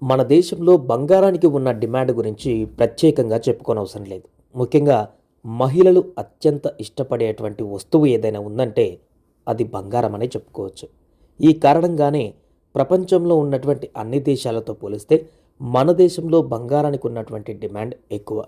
మన దేశంలో బంగారానికి ఉన్న డిమాండ్ గురించి ప్రత్యేకంగా చెప్పుకోనవసరం లేదు. ముఖ్యంగా మహిళలు అత్యంత ఇష్టపడేటువంటి వస్తువు ఏదైనా ఉందంటే అది బంగారం అనే చెప్పుకోవచ్చు. ఈ కారణంగానే ప్రపంచంలో ఉన్నటువంటి అన్ని దేశాలతో పోలిస్తే మన దేశంలో బంగారానికి ఉన్నటువంటి డిమాండ్ ఎక్కువ.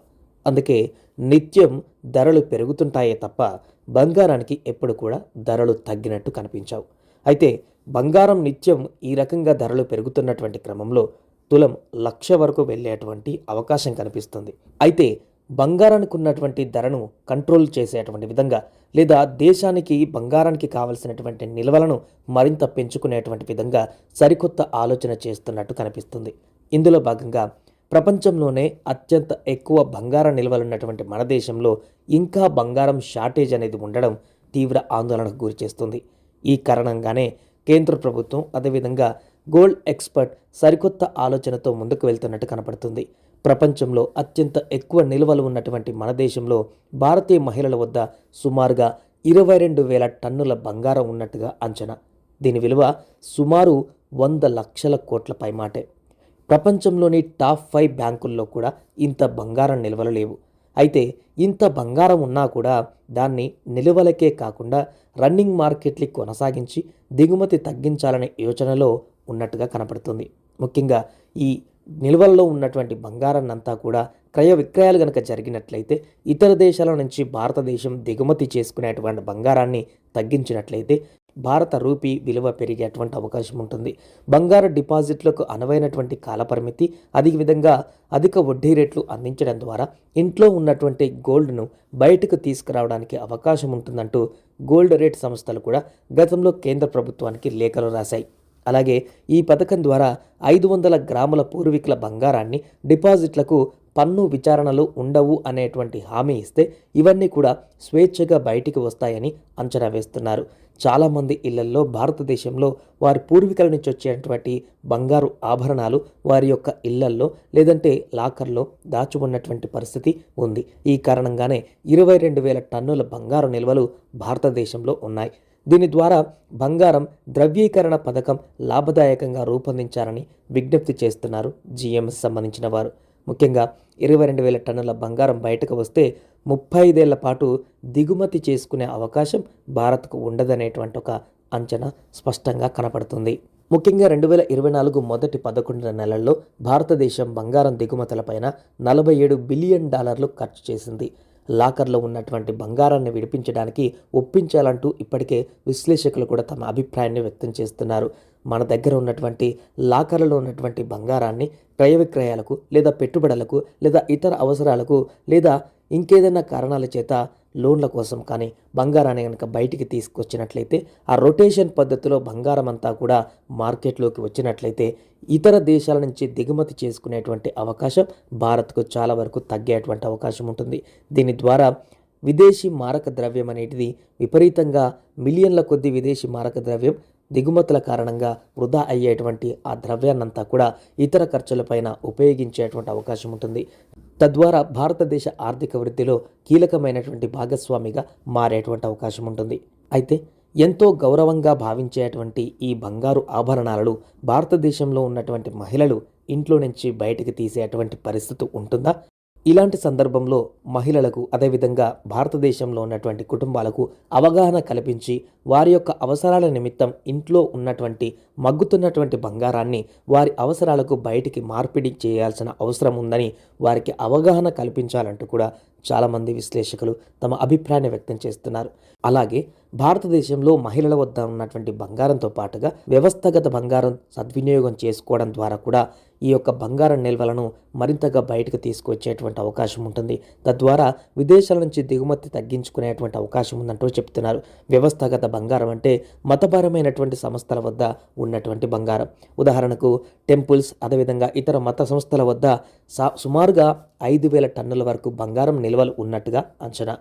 అందుకే నిత్యం ధరలు పెరుగుతుంటాయే తప్ప బంగారానికి ఎప్పుడు కూడా ధరలు తగ్గినట్టు కనిపించవు. అయితే బంగారం నిత్యం ఈ రకంగా ధరలు పెరుగుతున్నటువంటి క్రమంలో తులం 1,00,000 వరకు వెళ్ళేటువంటి అవకాశం కనిపిస్తుంది. అయితే బంగారానికి ఉన్నటువంటి ధరను కంట్రోల్ చేసేటువంటి విధంగా లేదా దేశానికి బంగారానికి కావలసినటువంటి నిల్వలను మరింత పెంచుకునేటువంటి విధంగా సరికొత్త ఆలోచన చేస్తున్నట్టు కనిపిస్తుంది. ఇందులో భాగంగా ప్రపంచంలోనే అత్యంత ఎక్కువ బంగారం నిల్వలున్నటువంటి మన దేశంలో ఇంకా బంగారం షార్టేజ్ అనేది ఉండడం తీవ్ర ఆందోళనకు గురిచేస్తుంది. ఈ కారణంగానే కేంద్ర ప్రభుత్వం అదేవిధంగా గోల్డ్ ఎక్స్పర్ట్ సరికొత్త ఆలోచనతో ముందుకు వెళ్తున్నట్టు కనపడుతుంది. ప్రపంచంలో అత్యంత ఎక్కువ నిల్వలు ఉన్నటువంటి మన దేశంలో భారతీయ మహిళల వద్ద సుమారుగా 22,000 టన్నుల బంగారం ఉన్నట్టుగా అంచనా. దీని విలువ సుమారు 100 లక్షల కోట్ల పైమాటే. ప్రపంచంలోని టాప్ 5 బ్యాంకుల్లో కూడా ఇంత బంగారం నిల్వలు లేవు. అయితే ఇంత బంగారం ఉన్నా కూడా దాన్ని నిల్వలకే కాకుండా రన్నింగ్ మార్కెట్ని కొనసాగించి దిగుమతి తగ్గించాలనే యోచనలో ఉన్నట్టుగా కనపడుతుంది. ముఖ్యంగా ఈ నిల్వల్లో ఉన్నటువంటి బంగారాన్నంతా కూడా క్రయ విక్రయాలు కనుక జరిగినట్లయితే ఇతర దేశాల నుంచి భారతదేశం దిగుమతి చేసుకునేటువంటి బంగారాన్ని తగ్గించినట్లయితే భారత రూపీ విలువ పెరిగేటువంటి అవకాశం ఉంటుంది. బంగారు డిపాజిట్లకు అనువైనటువంటి కాలపరిమితి అదేవిధంగా అధిక వడ్డీ రేట్లు అందించడం ద్వారా ఇంట్లో ఉన్నటువంటి గోల్డ్ను బయటకు తీసుకురావడానికి అవకాశం ఉంటుందంటూ గోల్డ్ రేట్ సంస్థలు కూడా గతంలో కేంద్ర ప్రభుత్వానికి లేఖలు రాశాయి. అలాగే ఈ పథకం ద్వారా 500 గ్రాముల పూర్వీకుల బంగారాన్ని డిపాజిట్లకు పన్ను విచారణలు ఉండవు అనేటువంటి హామీ ఇస్తే ఇవన్నీ కూడా స్వేచ్ఛగా బయటికి వస్తాయని అంచనా వేస్తున్నారు. చాలామంది ఇళ్లల్లో భారతదేశంలో వారి పూర్వీకుల నుంచి వచ్చేటువంటి బంగారు ఆభరణాలు వారి యొక్క ఇళ్లల్లో లేదంటే లాకర్లో దాచి ఉన్నటువంటి పరిస్థితి ఉంది. ఈ కారణంగానే 22,000 టన్నుల బంగారు నిల్వలు భారతదేశంలో ఉన్నాయి. దీని ద్వారా బంగారం ద్రవ్యీకరణ పథకం లాభదాయకంగా రూపొందించాలని విజ్ఞప్తి చేస్తున్నారు జీఎంఎస్ సంబంధించిన వారు. ముఖ్యంగా 22,000 టన్నుల బంగారం బయటకు వస్తే 35 ఏళ్ల పాటు దిగుమతి చేసుకునే అవకాశం భారత్కు ఉండదనేటువంటి ఒక అంచనా స్పష్టంగా కనపడుతుంది. ముఖ్యంగా 2024 మొదటి 11 నెలల్లో భారతదేశం బంగారం దిగుమతులపైన $47 బిలియన్ ఖర్చు చేసింది. లాకర్లో ఉన్నటువంటి బంగారాన్ని విడిపించడానికి ఒప్పించాలంటూ ఇప్పటికే విశ్లేషకులు కూడా తమ అభిప్రాయాన్ని వ్యక్తం చేస్తున్నారు. మన దగ్గర ఉన్నటువంటి లాకర్లలో ఉన్నటువంటి బంగారాన్ని క్రయ విక్రయాలకు లేదా పెట్టుబడులకు లేదా ఇతర అవసరాలకు లేదా ఇంకేదైనా కారణాల చేత లోన్ల కోసం కానీ బంగారాన్ని కనుక బయటికి తీసుకొచ్చినట్లయితే ఆ రొటేషన్ పద్ధతిలో బంగారం అంతా కూడా మార్కెట్లోకి వచ్చినట్లయితే ఇతర దేశాల నుంచి దిగుమతి చేసుకునేటువంటి అవకాశం భారత్కు చాలా వరకు తగ్గేటువంటి అవకాశం ఉంటుంది. దీని ద్వారా విదేశీ మారక ద్రవ్యం అనేది విపరీతంగా మిలియన్ల కొద్ది విదేశీ మారక ద్రవ్యం దిగుమతుల కారణంగా వృధా అయ్యేటువంటి ఆ ద్రవ్యాన్నంతా కూడా ఇతర ఖర్చులపైన ఉపయోగించేటువంటి అవకాశం ఉంటుంది. తద్వారా భారతదేశ ఆర్థిక వృద్ధిలో కీలకమైనటువంటి భాగస్వామిగా మారేటువంటి అవకాశం ఉంటుంది. అయితే ఎంతో గౌరవంగా భావించేటువంటి ఈ బంగారు ఆభరణాలను భారతదేశంలో ఉన్నటువంటి మహిళలు ఇంట్లో నుంచి బయటకు తీసేటువంటి పరిస్థితి ఉంటుందా? ఇలాంటి సందర్భంలో మహిళలకు అదేవిధంగా భారతదేశంలో ఉన్నటువంటి కుటుంబాలకు అవగాహన కల్పించి వారి యొక్క అవసరాల నిమిత్తం ఇంట్లో ఉన్నటువంటి మగ్గుతున్నటువంటి బంగారాన్ని వారి అవసరాలకు బయటికి మార్పిడి చేయాల్సిన అవసరం ఉందని వారికి అవగాహన కల్పించాలంటూ కూడా చాలామంది విశ్లేషకులు తమ అభిప్రాయాన్ని వ్యక్తం చేస్తున్నారు. అలాగే భారతదేశంలో మహిళల వద్ద ఉన్నటువంటి బంగారంతో పాటుగా వ్యవస్థగత బంగారం సద్వినియోగం చేసుకోవడం ద్వారా కూడా ఈ యొక్క బంగారం నిల్వలను మరింతగా బయటకు తీసుకొచ్చేటువంటి అవకాశం ఉంటుంది. తద్వారా విదేశాల నుంచి దిగుమతి తగ్గించుకునేటువంటి అవకాశం ఉందంటూ చెప్తున్నారు. వ్యవస్థగత బంగారం అంటే మతపరమైనటువంటి సంస్థల వద్ద ఉన్నటువంటి బంగారం. ఉదాహరణకు టెంపుల్స్ అదేవిధంగా ఇతర మత సంస్థల వద్ద సుమారుగా 5,000 టన్నుల వరకు బంగారం నిల్వలు ఉన్నట్టుగా అంచనా.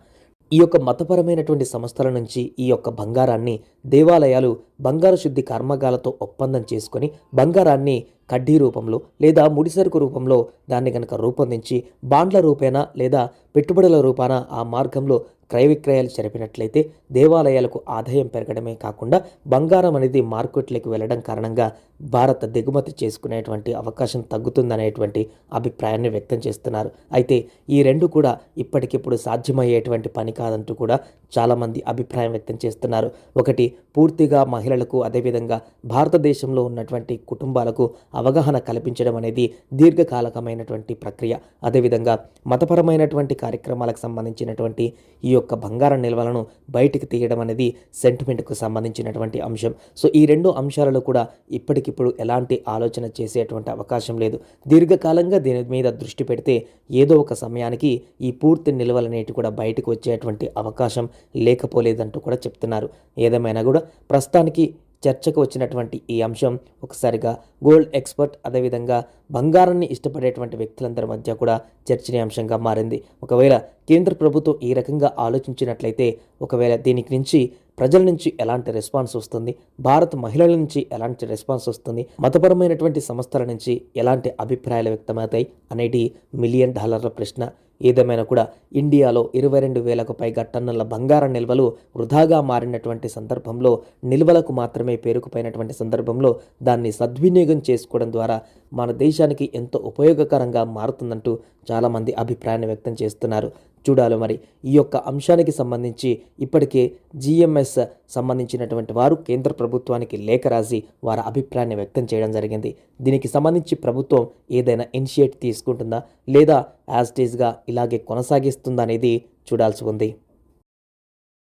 ఈ యొక్క మతపరమైనటువంటి సంస్థల నుంచి ఈ యొక్క బంగారాన్ని దేవాలయాలు బంగారు శుద్ధి కర్మాగారాలతో ఒప్పందం చేసుకొని బంగారాన్ని కడ్డీ రూపంలో లేదా ముడిసరుకు రూపంలో దాన్ని కనుక రూపొందించి బాండ్ల రూపేణా లేదా పెట్టుబడుల రూపాన ఆ మార్గంలో క్రయ విక్రయాలు జరిపినట్లయితే దేవాలయాలకు ఆదాయం పెరగడమే కాకుండా బంగారం అనేది మార్కెట్లోకి వెళ్ళడం కారణంగా భారత్ దిగుమతి చేసుకునేటువంటి అవకాశం తగ్గుతుందనేటువంటి అభిప్రాయాన్ని వ్యక్తం చేస్తున్నారు. అయితే ఈ రెండు కూడా ఇప్పటికిప్పుడు సాధ్యమయ్యేటువంటి పని కాదంటూ కూడా చాలామంది అభిప్రాయం వ్యక్తం చేస్తున్నారు. ఒకటి, పూర్తిగా మహిళలకు అదేవిధంగా భారతదేశంలో ఉన్నటువంటి కుటుంబాలకు అవగాహన కల్పించడం అనేది దీర్ఘకాలకమైనటువంటి ప్రక్రియ. అదేవిధంగా మతపరమైనటువంటి కార్యక్రమాలకు సంబంధించినటువంటి ఈ యొక్క బంగారం నిల్వలను బయటికి తీయడం అనేది సెంటిమెంట్కు సంబంధించినటువంటి అంశం. సో ఈ రెండు అంశాలలో కూడా ఇప్పటికిప్పుడు ఎలాంటి ఆలోచన చేసేటువంటి అవకాశం లేదు. దీర్ఘకాలంగా దీని మీద దృష్టి పెడితే ఏదో ఒక సమయానికి ఈ పూర్తి నిల్వలనేటి కూడా బయటకు వచ్చేటువంటి అవకాశం లేకపోలేదంటూ కూడా చెప్తున్నారు. ఏదేమైనా కూడా ప్రస్తుతానికి చర్చకు వచ్చినటువంటి ఈ అంశం ఒకసారిగా గోల్డ్ ఎక్స్పర్ట్ అదేవిధంగా బంగారాన్ని ఇష్టపడేటువంటి వ్యక్తులందరి మధ్య కూడా చర్చనీయాంశంగా మారింది. ఒకవేళ కేంద్ర ప్రభుత్వం ఈ రకంగా ఆలోచించినట్లయితే, ఒకవేళ దీనికి నుంచి ప్రజల నుంచి ఎలాంటి రెస్పాన్స్ వస్తుంది, భారత మహిళల నుంచి ఎలాంటి రెస్పాన్స్ వస్తుంది, మతపరమైనటువంటి సంస్థల నుంచి ఎలాంటి అభిప్రాయాలు వ్యక్తమవుతాయి అనేది $1 మిలియన్ ప్రశ్న. ఏదేమైనా కూడా ఇండియాలో 22,000కు పైగా టన్నుల బంగారం నిల్వలు వృధాగా మారినటువంటి సందర్భంలో, నిల్వలకు మాత్రమే పేరుకుపోయినటువంటి సందర్భంలో దాన్ని సద్వినియోగం చేసుకోవడం ద్వారా మన దేశానికి ఎంతో ఉపయోగకరంగా మారుతుందంటూ చాలామంది అభిప్రాయాన్ని వ్యక్తం చేస్తున్నారు. చూడాలి మరి ఈ యొక్క అంశానికి సంబంధించి ఇప్పటికే GMS సంబంధించినటువంటి వారు కేంద్ర ప్రభుత్వానికి లేఖ రాసి వారి అభిప్రాయాన్ని వ్యక్తం చేయడం జరిగింది. దీనికి సంబంధించి ప్రభుత్వం ఏదైనా ఇనిషియేట్ తీసుకుంటుందా లేదా యాజ్ ఇట్ ఈస్గా ఇలాగే కొనసాగిస్తుందా అనేది చూడాల్సి ఉంది.